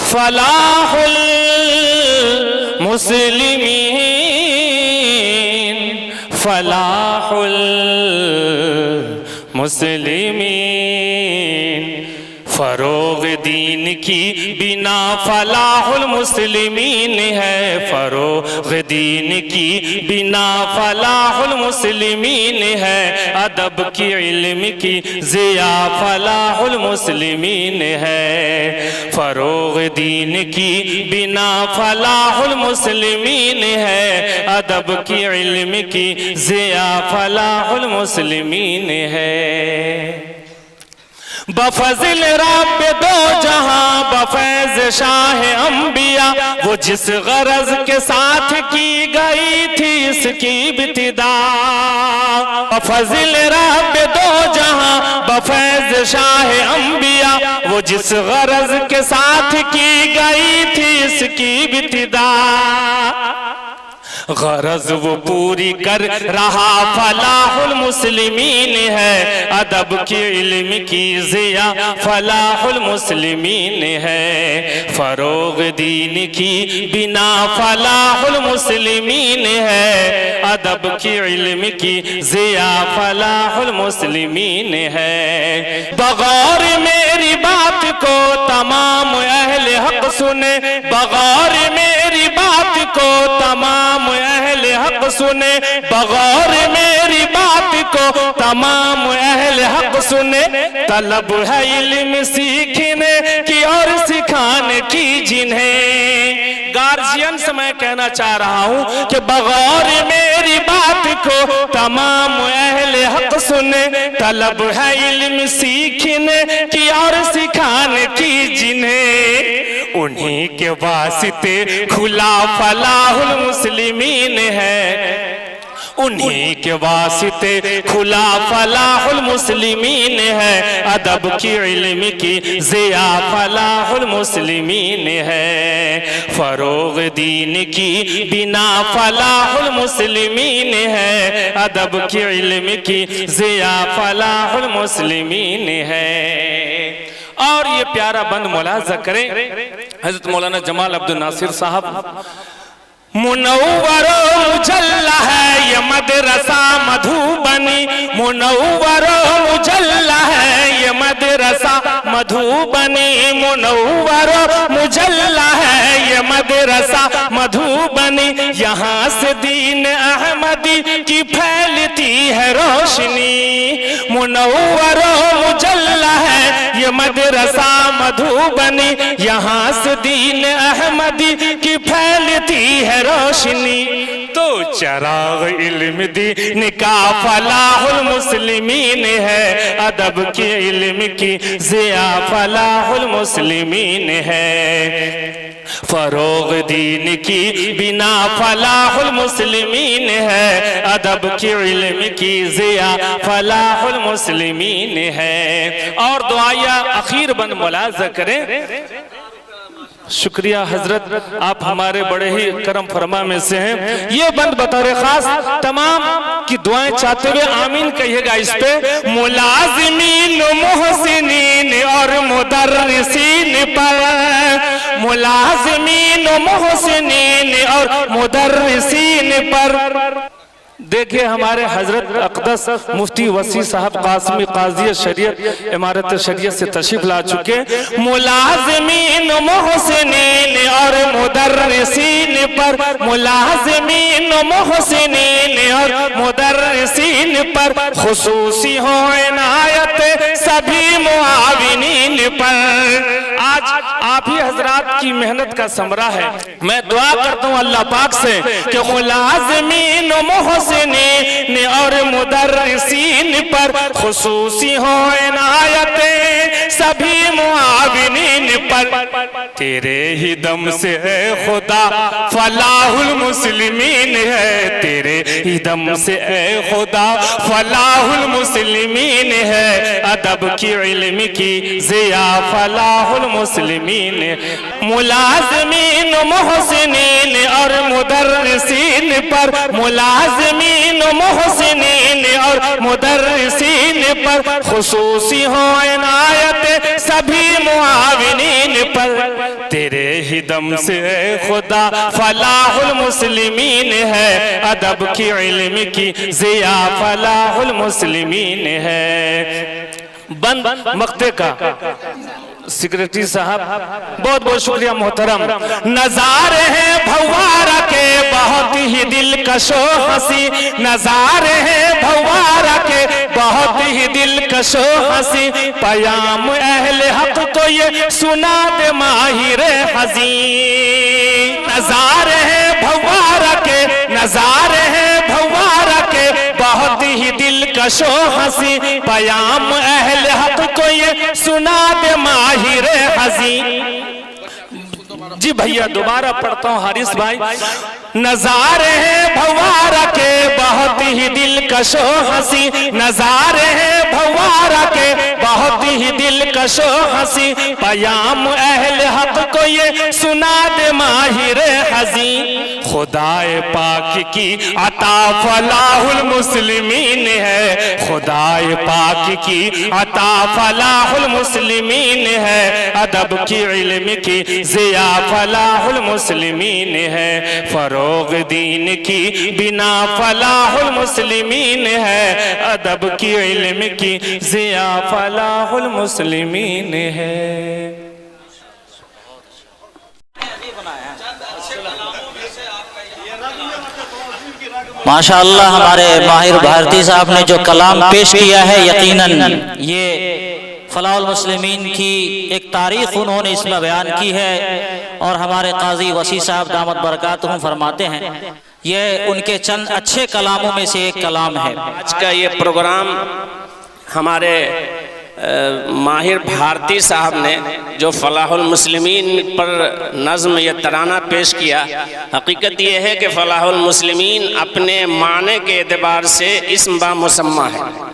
फलाहुल मुस्लिमीन, फलाहुल मुस्लिमीन। फरोग दीन की बिना फलाहुल मुस्लिमीन है, फरोग दीन की बिना फलाहुल मुस्लिमीन है। अदब की इल्म की ज़िया फलाहुल मुस्लिमीन है, फरोग दीन की बिना फलाहुल मुस्लिमीन है। अदब की इल्म की ज़िया फलाहुल मुस्लिमीन है। बफज़िल रब दो जहां बफैज़ शाह अंबिया, वो जिस गरज के साथ की गई थी इसकी इब्तिदा। बफज़िल रब दो जहां बफैज़ शाह अंबिया, वो जिस गरज के साथ की गई थी इसकी इब्तिदा। गरज वो पूरी कर रहा फलाहुल मुस्लिमीन है। अदब की इल्म की ज़िया फलाहुल मुस्लिमीन है, फरोग दीन की बिना फलाहुल मुस्लिमीन है। अदब की इल्म की ज़िया फलाहुल मुस्लिमीन है। बगौर मेरी बात को तमाम अहले हक सुने, बगौर मेरी बात को तमाम अहले हक सुने, बगौर मेरी बात को तमाम अहले हक सुने। तलब है इल्म सीखने की और सिखाने की जिन्हें। गार्जियन से मैं कहना चाह रहा हूं कि बगौर मेरी बात को तमाम अहले हक सुने। तलब है इल्म सीखने की और सिखाने की जिन्हें, उन्हीं के वास्ते खुला फलाहुल मुस्लिमीन है, उन्हीं के वास्ते खुला फलाहुल मुस्लिमीन है। अदब की इल्म की ज़िया फलाहुल मुस्लिमीन है, फरोग दीन की बिना फलाहुल मुस्लिमीन है। अदब की इल्म की ज़िया फलाहुल मुस्लिमीन है। और ये प्यारा बंद मुलाज़ा करें हज़रत मौलाना जमाल अब्दुल नासिर साहब। मुनव्वरो मुजल्ला है ये मदरसा मधुबनी, मुनव्वरो मुजल्ला है ये मदरसा मधुबनी, मुनव्वरो मुजल्ला है ये मदरसा मधुबनी। यहाँ से दीन अहमदी की फैलती है रोशनी। मुनव्वरो मुजल्ला है ये मदरसा मधुबनी, यहाँ से दीन अहमदी की फैलती है रोशनी। तो चराग इल्म दीन का फलाहुल मुस्लिमीन है। अदब के इल्म की ज़िया फलाहुल मुस्लिमीन है, फरोग दीन की बिना फलाहुल मुस्लिमीन है। अदब के इल्म की ज़िया फलाहुल मुस्लिमीन है। और दुआया अखीर बंद मुलाज़ा करें। शुक्रिया हजरत, आप हमारे बड़े ही करम फरमा में से हैं। ये बंद बतौर खास तमाम की दुआएं चाहते हुए आमीन कहिएगा इस पे। मुलाज़िमीन मुहसिनीन और मुदर्रिसीन पर, मुलाज़िमीन मुहसिनीन और मुदर्रिसीन पर। देखिए हमारे हजरत अक़दस मुफ्ती वसी साहब कासमी काज़ी शरीयत इमारत शरीयत से तशरीफ ला चुके। मुलाज़िमीन मुहसिनीन और मुदर्रिसीन पर, मुलाज़िमीन मुहसिनीन और मुदर्रिसीन पर खुसूसी हो इनायत सभी मुआविनीन पर। आज आप ही हजरात की मेहनत का समरा है। मैं दुआ करता हूँ अल्लाह पाक से कि मुलाज़िमीन मुहसिनीन और मुदर्रिसीन पर खुसूसी हो इनायत सभी मुआविनीन पर। तेरे ही दम से है खुदा फलाहुल मुस्लिमीन है, तेरे ही दम से है खुदा फलाहुल मुस्लिमीन है। अदब की इल्म की ज़िया फलाहुल मुस्लिमीन मुस्लिमीन, मुलाज़मीन मोहसिनीन और मुदर्रिसीन पर, मुलाज़मीन मोहसिनीन और मुदर्रिसीन पर खुसूसी हो इनायत सभी मुआविनीन पर। तेरे ही दम से खुदा फलाहुल मुस्लिमीन है, अदब की इल्म की ज़िया फलाहुल मुस्लिमीन है। बंद मक्ते का सेक्रेटरी साहब बहुत बहुत शुक्रिया मोहतरम। नजारे हैं भवारा के बहुत ही दिलकशो हंसी, नजारे हैं भवारा के बहुत ही दिलकशो हंसी, पयाम अहले हक को ये सुना दे माहिर हज़ी। नजारे हैं भवारा के, नजारे हैं भवारा के बहुत ही दिलकशो हंसी, पयाम अहले हक को ये सुना दे माहिर हज़ी। जी भैया दोबारा पढ़ता हूँ हारिस भाई। नजारे हैं भवारा के बहुत ही दिलकशो हंसी, नजारे हैं भवारा के बहुत ही दिलकशो हंसी, पयाम अहले हक को ये सुना दे माहिर हज़ी। खुदाए पाक की अता फलाहुल मुस्लिमीन है, खुदाए पाक की अता फलाहुल मुस्लिमीन है, अदब की इल्म की ज़िया फलाहुल मुस्लिमीन है, फरोग दीन की बिना फलाहुल मुस्लिमीन है, अदब की इल्म की ज़िया फलाहुल मुस्लिमीन है। माशाअल्लाह हमारे माहिर भारती साहब ने जो कलाम पेश किया है, यकीनन ये फलाहुल मुस्लिमीन की एक तारीख उन्होंने इसमें बयान की है। और हमारे काजी वसी साहब दामत बरकातुहुम फरमाते हैं ये उनके चंद अच्छे कलामों में से एक कलाम है। आज का ये प्रोग्राम हमारे माहिर भारती साहब ने जो फलाहुल मुस्लिमीन पर नज़्म या तराना पेश किया, हकीकत ये है कि फलाहुल मुस्लिमीन अपने माने के एतबार से इस्म बा मुसम्मा है।